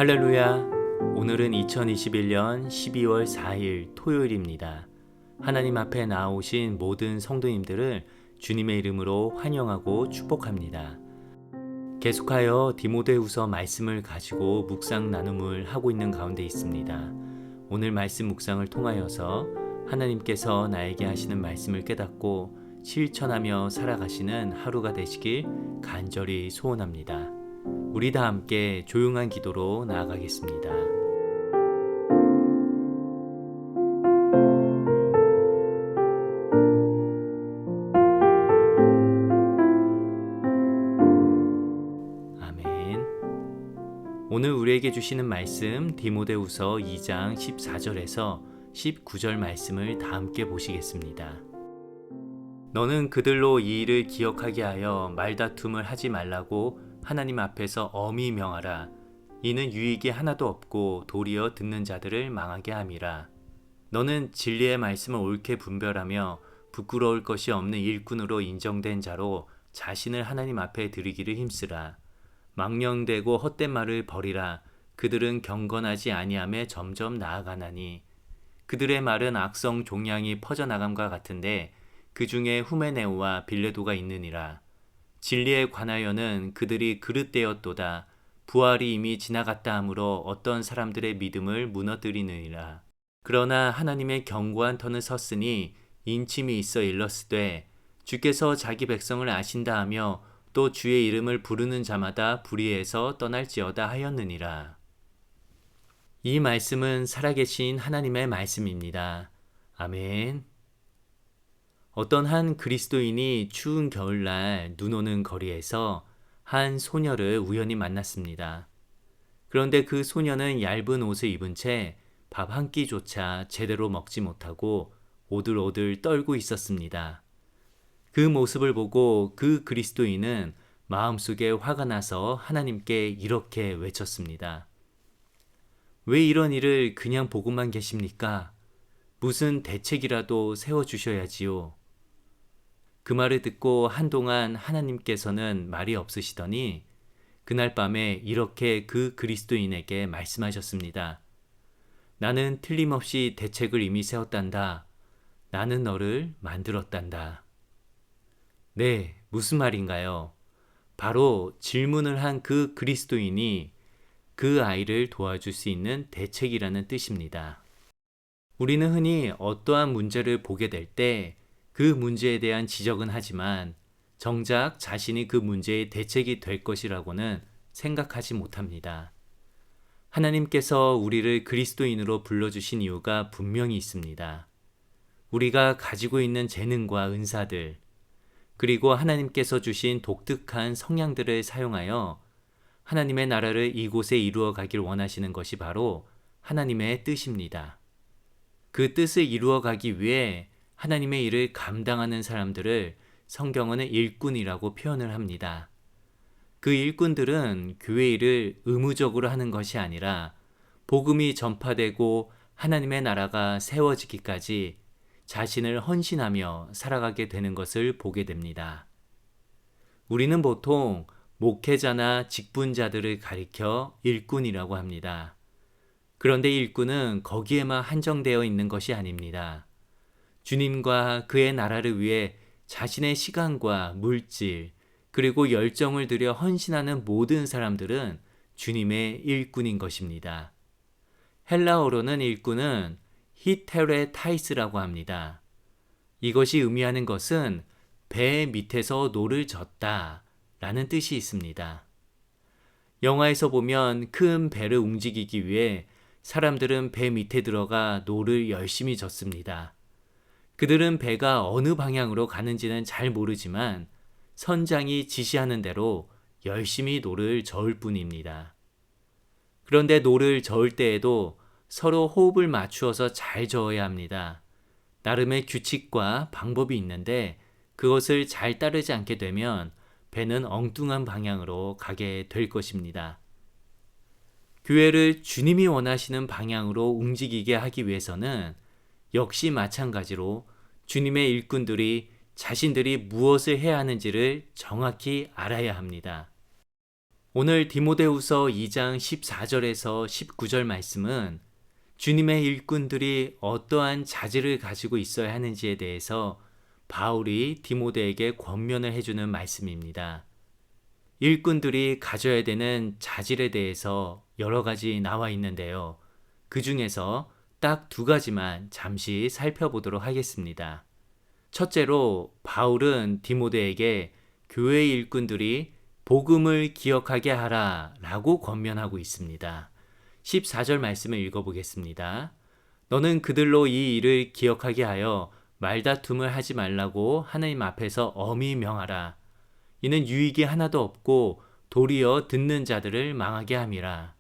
할렐루야. 오늘은 2021년 12월 4일 토요일입니다. 하나님 앞에 나오신 모든 성도님들을 주님의 이름으로 환영하고 축복합니다. 계속하여 디모데후서 말씀을 가지고 묵상 나눔을 하고 있는 가운데 있습니다. 오늘 말씀 묵상을 통하여서 하나님께서 나에게 하시는 말씀을 깨닫고 실천하며 살아가시는 하루가 되시길 간절히 소원합니다. 우리 다 함께 조용한 기도로 나아가겠습니다. 아멘. 오늘 우리에게 주시는 말씀 디모데후서 2장 14절에서 19절 말씀을 다 함께 보시겠습니다. 너는 그들로 이 일을 기억하게 하여 말다툼을 하지 말라고 하나님 앞에서 엄히 명하라. 이는 유익이 하나도 없고 도리어 듣는 자들을 망하게 함이라. 너는 진리의 말씀을 옳게 분별하며 부끄러울 것이 없는 일꾼으로 인정된 자로 자신을 하나님 앞에 드리기를 힘쓰라. 망령되고 헛된 말을 버리라. 그들은 경건하지 아니함에 점점 나아가나니 그들의 말은 악성 종양이 퍼져나감과 같은데 그 중에 후메네오와 빌레도가 있느니라. 진리에 관하여는 그들이 그릇되었도다. 부활이 이미 지나갔다 하므로 어떤 사람들의 믿음을 무너뜨리느니라. 그러나 하나님의 견고한 터는 섰으니 인침이 있어 일렀으되 주께서 자기 백성을 아신다 하며 또 주의 이름을 부르는 자마다 불의에서 떠날지어다 하였느니라. 이 말씀은 살아계신 하나님의 말씀입니다. 아멘. 어떤 한 그리스도인이 추운 겨울날 눈 오는 거리에서 한 소녀를 우연히 만났습니다. 그런데 그 소녀는 얇은 옷을 입은 채 밥 한 끼조차 제대로 먹지 못하고 오들오들 떨고 있었습니다. 그 모습을 보고 그 그리스도인은 마음속에 화가 나서 하나님께 이렇게 외쳤습니다. 왜 이런 일을 그냥 보고만 계십니까? 무슨 대책이라도 세워주셔야지요. 그 말을 듣고 한동안 하나님께서는 말이 없으시더니 그날 밤에 이렇게 그 그리스도인에게 말씀하셨습니다. 나는 틀림없이 대책을 이미 세웠단다. 나는 너를 만들었단다. 네, 무슨 말인가요? 바로 질문을 한 그 그리스도인이 그 아이를 도와줄 수 있는 대책이라는 뜻입니다. 우리는 흔히 어떠한 문제를 보게 될 때 그 문제에 대한 지적은 하지만 정작 자신이 그 문제의 대책이 될 것이라고는 생각하지 못합니다. 하나님께서 우리를 그리스도인으로 불러주신 이유가 분명히 있습니다. 우리가 가지고 있는 재능과 은사들, 그리고 하나님께서 주신 독특한 성향들을 사용하여 하나님의 나라를 이곳에 이루어 가길 원하시는 것이 바로 하나님의 뜻입니다. 그 뜻을 이루어 가기 위해 하나님의 일을 감당하는 사람들을 성경은 일꾼이라고 표현을 합니다. 그 일꾼들은 교회 일을 의무적으로 하는 것이 아니라 복음이 전파되고 하나님의 나라가 세워지기까지 자신을 헌신하며 살아가게 되는 것을 보게 됩니다. 우리는 보통 목회자나 직분자들을 가리켜 일꾼이라고 합니다. 그런데 일꾼은 거기에만 한정되어 있는 것이 아닙니다. 주님과 그의 나라를 위해 자신의 시간과 물질, 그리고 열정을 들여 헌신하는 모든 사람들은 주님의 일꾼인 것입니다. 헬라어로는 일꾼은 히테레타이스라고 합니다. 이것이 의미하는 것은 배 밑에서 노를 젓다 라는 뜻이 있습니다. 영화에서 보면 큰 배를 움직이기 위해 사람들은 배 밑에 들어가 노를 열심히 젓습니다. 그들은 배가 어느 방향으로 가는지는 잘 모르지만 선장이 지시하는 대로 열심히 노를 저을 뿐입니다. 그런데 노를 저을 때에도 서로 호흡을 맞추어서 잘 저어야 합니다. 나름의 규칙과 방법이 있는데 그것을 잘 따르지 않게 되면 배는 엉뚱한 방향으로 가게 될 것입니다. 교회를 주님이 원하시는 방향으로 움직이게 하기 위해서는 역시 마찬가지로 주님의 일꾼들이 자신들이 무엇을 해야 하는지를 정확히 알아야 합니다. 오늘 디모데후서 2장 14절에서 19절 말씀은 주님의 일꾼들이 어떠한 자질을 가지고 있어야 하는지에 대해서 바울이 디모데에게 권면을 해주는 말씀입니다. 일꾼들이 가져야 되는 자질에 대해서 여러 가지 나와 있는데요. 그 중에서 딱 두 가지만 잠시 살펴보도록 하겠습니다. 첫째로 바울은 디모데에게 교회 일꾼들이 복음을 기억하게 하라 라고 권면하고 있습니다. 14절 말씀을 읽어보겠습니다. 너는 그들로 이 일을 기억하게 하여 말다툼을 하지 말라고 하나님 앞에서 엄히 명하라. 이는 유익이 하나도 없고 도리어 듣는 자들을 망하게 함이라.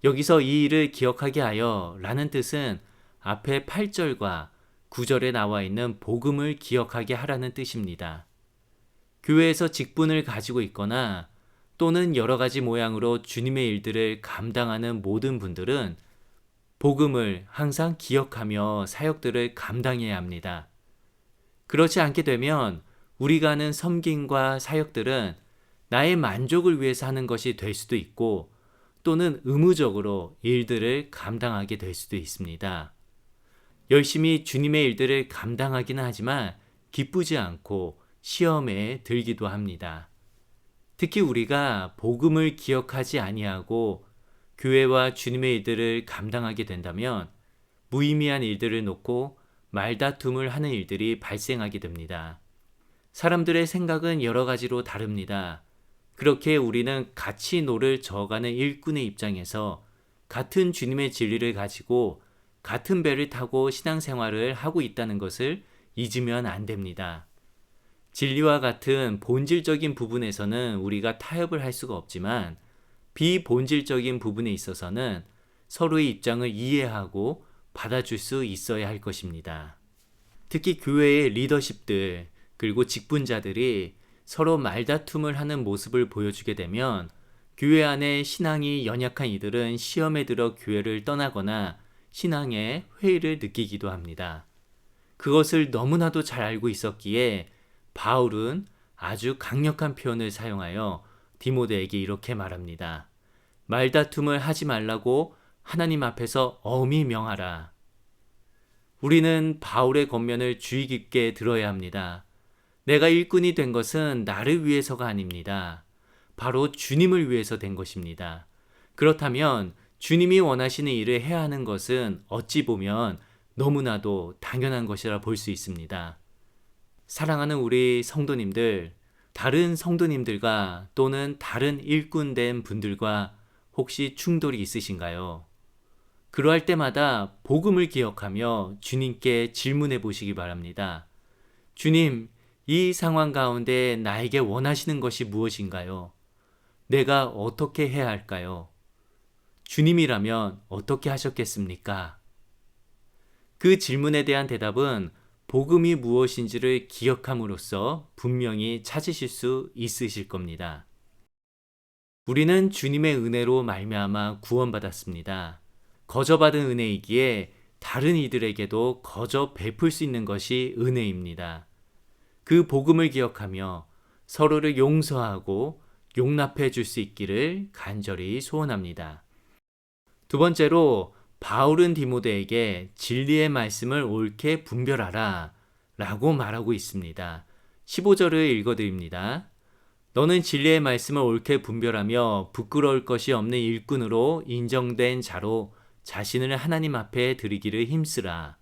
여기서 이 일을 기억하게 하여 라는 뜻은 앞에 8절과 9절에 나와 있는 복음을 기억하게 하라는 뜻입니다. 교회에서 직분을 가지고 있거나 또는 여러 가지 모양으로 주님의 일들을 감당하는 모든 분들은 복음을 항상 기억하며 사역들을 감당해야 합니다. 그렇지 않게 되면 우리가 하는 섬김과 사역들은 나의 만족을 위해서 하는 것이 될 수도 있고 또는 의무적으로 일들을 감당하게 될 수도 있습니다. 열심히 주님의 일들을 감당하기는 하지만 기쁘지 않고 시험에 들기도 합니다. 특히 우리가 복음을 기억하지 아니하고 교회와 주님의 일들을 감당하게 된다면 무의미한 일들을 놓고 말다툼을 하는 일들이 발생하게 됩니다. 사람들의 생각은 여러 가지로 다릅니다. 그렇게 우리는 같이 노를 저어가는 일꾼의 입장에서 같은 주님의 진리를 가지고 같은 배를 타고 신앙생활을 하고 있다는 것을 잊으면 안 됩니다. 진리와 같은 본질적인 부분에서는 우리가 타협을 할 수가 없지만 비본질적인 부분에 있어서는 서로의 입장을 이해하고 받아줄 수 있어야 할 것입니다. 특히 교회의 리더십들 그리고 직분자들이 서로 말다툼을 하는 모습을 보여주게 되면 교회 안에 신앙이 연약한 이들은 시험에 들어 교회를 떠나거나 신앙의 회의를 느끼기도 합니다. 그것을 너무나도 잘 알고 있었기에 바울은 아주 강력한 표현을 사용하여 디모데에게 이렇게 말합니다. 말다툼을 하지 말라고 하나님 앞에서 엄히 명하라. 우리는 바울의 권면을 주의 깊게 들어야 합니다. 내가 일꾼이 된 것은 나를 위해서가 아닙니다. 바로 주님을 위해서 된 것입니다. 그렇다면 주님이 원하시는 일을 해야 하는 것은 어찌 보면 너무나도 당연한 것이라 볼 수 있습니다. 사랑하는 우리 성도님들, 다른 성도님들과 또는 다른 일꾼된 분들과 혹시 충돌이 있으신가요? 그러할 때마다 복음을 기억하며 주님께 질문해 보시기 바랍니다. 주님, 이 상황 가운데 나에게 원하시는 것이 무엇인가요? 내가 어떻게 해야 할까요? 주님이라면 어떻게 하셨겠습니까? 그 질문에 대한 대답은 복음이 무엇인지를 기억함으로써 분명히 찾으실 수 있으실 겁니다. 우리는 주님의 은혜로 말미암아 구원받았습니다. 거저받은 은혜이기에 다른 이들에게도 거저 베풀 수 있는 것이 은혜입니다. 그 복음을 기억하며 서로를 용서하고 용납해 줄 수 있기를 간절히 소원합니다. 두 번째로 바울은 디모데에게 진리의 말씀을 옳게 분별하라 라고 말하고 있습니다. 15절을 읽어드립니다. 너는 진리의 말씀을 옳게 분별하며 부끄러울 것이 없는 일꾼으로 인정된 자로 자신을 하나님 앞에 드리기를 힘쓰라.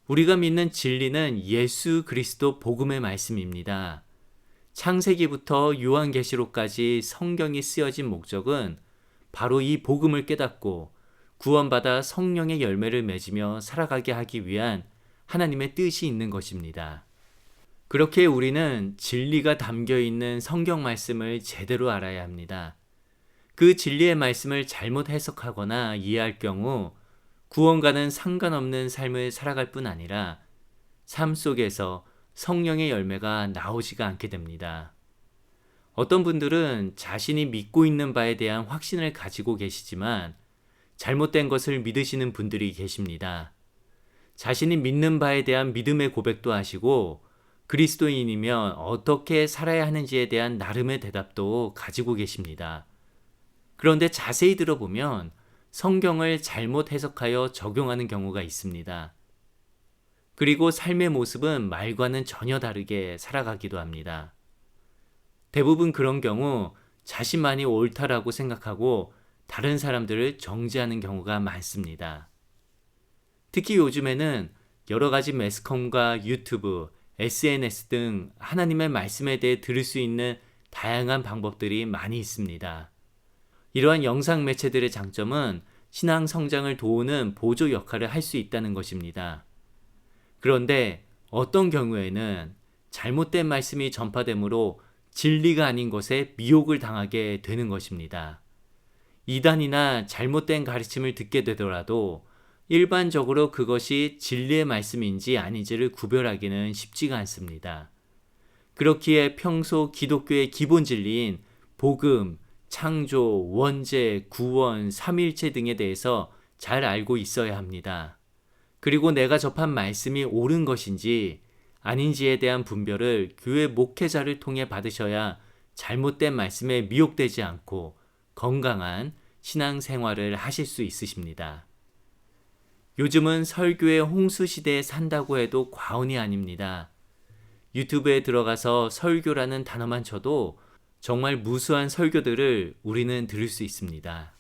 우리가 믿는 진리는 예수 그리스도 복음의 말씀입니다. 창세기부터 요한계시록까지 성경이 쓰여진 목적은 바로 이 복음을 깨닫고 구원받아 성령의 열매를 맺으며 살아가게 하기 위한 하나님의 뜻이 있는 것입니다. 그렇게 우리는 진리가 담겨 있는 성경 말씀을 제대로 알아야 합니다. 그 진리의 말씀을 잘못 해석하거나 이해할 경우 구원과는 상관없는 삶을 살아갈 뿐 아니라 삶 속에서 성령의 열매가 나오지가 않게 됩니다. 어떤 분들은 자신이 믿고 있는 바에 대한 확신을 가지고 계시지만 잘못된 것을 믿으시는 분들이 계십니다. 자신이 믿는 바에 대한 믿음의 고백도 하시고 그리스도인이면 어떻게 살아야 하는지에 대한 나름의 대답도 가지고 계십니다. 그런데 자세히 들어보면 성경을 잘못 해석하여 적용하는 경우가 있습니다. 그리고 삶의 모습은 말과는 전혀 다르게 살아가기도 합니다. 대부분 그런 경우 자신만이 옳다라고 생각하고 다른 사람들을 정죄하는 경우가 많습니다. 특히 요즘에는 여러 가지 매스컴과 유튜브, SNS 등 하나님의 말씀에 대해 들을 수 있는 다양한 방법들이 많이 있습니다. 이러한 영상 매체들의 장점은 신앙 성장을 도우는 보조 역할을 할 수 있다는 것입니다. 그런데 어떤 경우에는 잘못된 말씀이 전파되므로 진리가 아닌 것에 미혹을 당하게 되는 것입니다. 이단이나 잘못된 가르침을 듣게 되더라도 일반적으로 그것이 진리의 말씀인지 아닌지를 구별하기는 쉽지가 않습니다. 그렇기에 평소 기독교의 기본 진리인 복음, 창조, 원죄, 구원, 삼위일체 등에 대해서 잘 알고 있어야 합니다. 그리고 내가 접한 말씀이 옳은 것인지 아닌지에 대한 분별을 교회 목회자를 통해 받으셔야 잘못된 말씀에 미혹되지 않고 건강한 신앙생활을 하실 수 있으십니다. 요즘은 설교의 홍수 시대에 산다고 해도 과언이 아닙니다. 유튜브에 들어가서 설교라는 단어만 쳐도 정말 무수한 설교들을 우리는 들을 수 있습니다.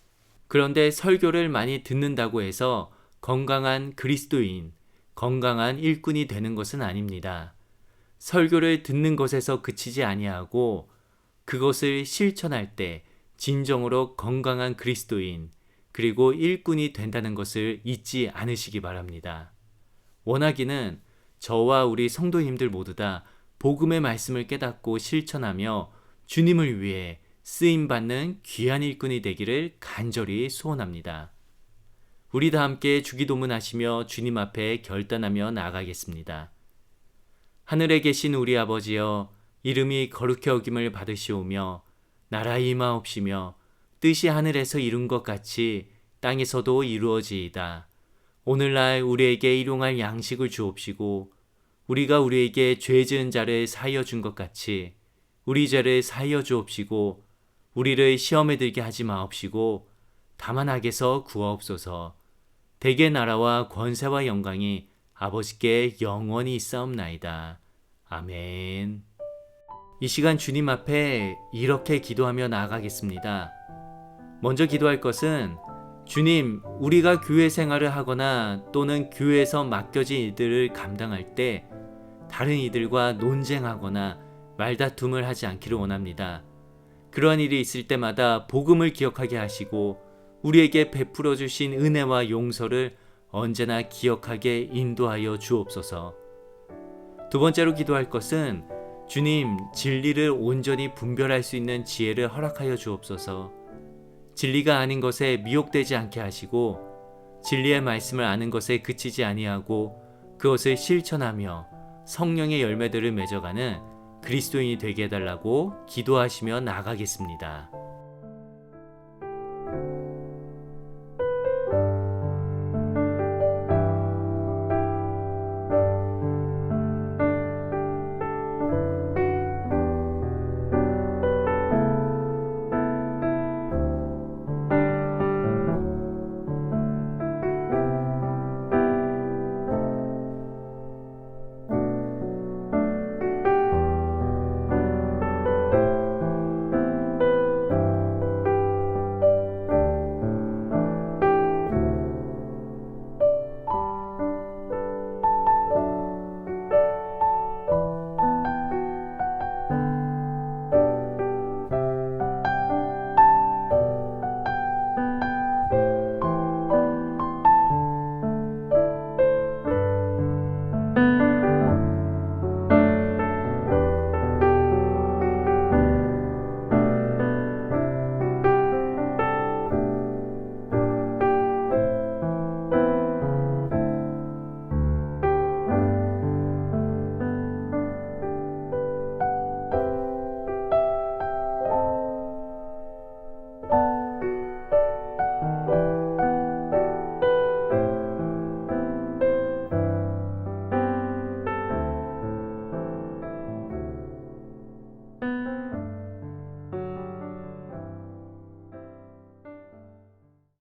그런데 설교를 많이 듣는다고 해서 건강한 그리스도인, 건강한 일꾼이 되는 것은 아닙니다. 설교를 듣는 것에서 그치지 아니하고 그것을 실천할 때 진정으로 건강한 그리스도인, 그리고 일꾼이 된다는 것을 잊지 않으시기 바랍니다. 원하기는 저와 우리 성도님들 모두 다 복음의 말씀을 깨닫고 실천하며 주님을 위해 쓰임받는 귀한 일꾼이 되기를 간절히 소원합니다. 우리 다 함께 주기도문 하시며 주님 앞에 결단하며 나아가겠습니다. 하늘에 계신 우리 아버지여, 이름이 거룩히 여김을 받으시오며 나라의 임하옵시며 뜻이 하늘에서 이룬 것 같이 땅에서도 이루어지이다. 오늘날 우리에게 일용할 양식을 주옵시고 우리가 우리에게 죄 지은 자를 사하여 준 것 같이 우리 죄를 사하여 주옵시고 우리를 시험에 들게 하지 마옵시고 다만 악에서 구하옵소서. 대개 나라와 권세와 영광이 아버지께 영원히 있사옵나이다. 아멘. 이 시간 주님 앞에 이렇게 기도하며 나아가겠습니다. 먼저 기도할 것은 주님, 우리가 교회 생활을 하거나 또는 교회에서 맡겨진 일들을 감당할 때 다른 이들과 논쟁하거나 말다툼을 하지 않기를 원합니다. 그러한 일이 있을 때마다 복음을 기억하게 하시고 우리에게 베풀어 주신 은혜와 용서를 언제나 기억하게 인도하여 주옵소서. 두 번째로 기도할 것은 주님, 진리를 온전히 분별할 수 있는 지혜를 허락하여 주옵소서. 진리가 아닌 것에 미혹되지 않게 하시고 진리의 말씀을 아는 것에 그치지 아니하고 그것을 실천하며 성령의 열매들을 맺어가는 그리스도인이 되게 해달라고 기도하시며 나아가겠습니다.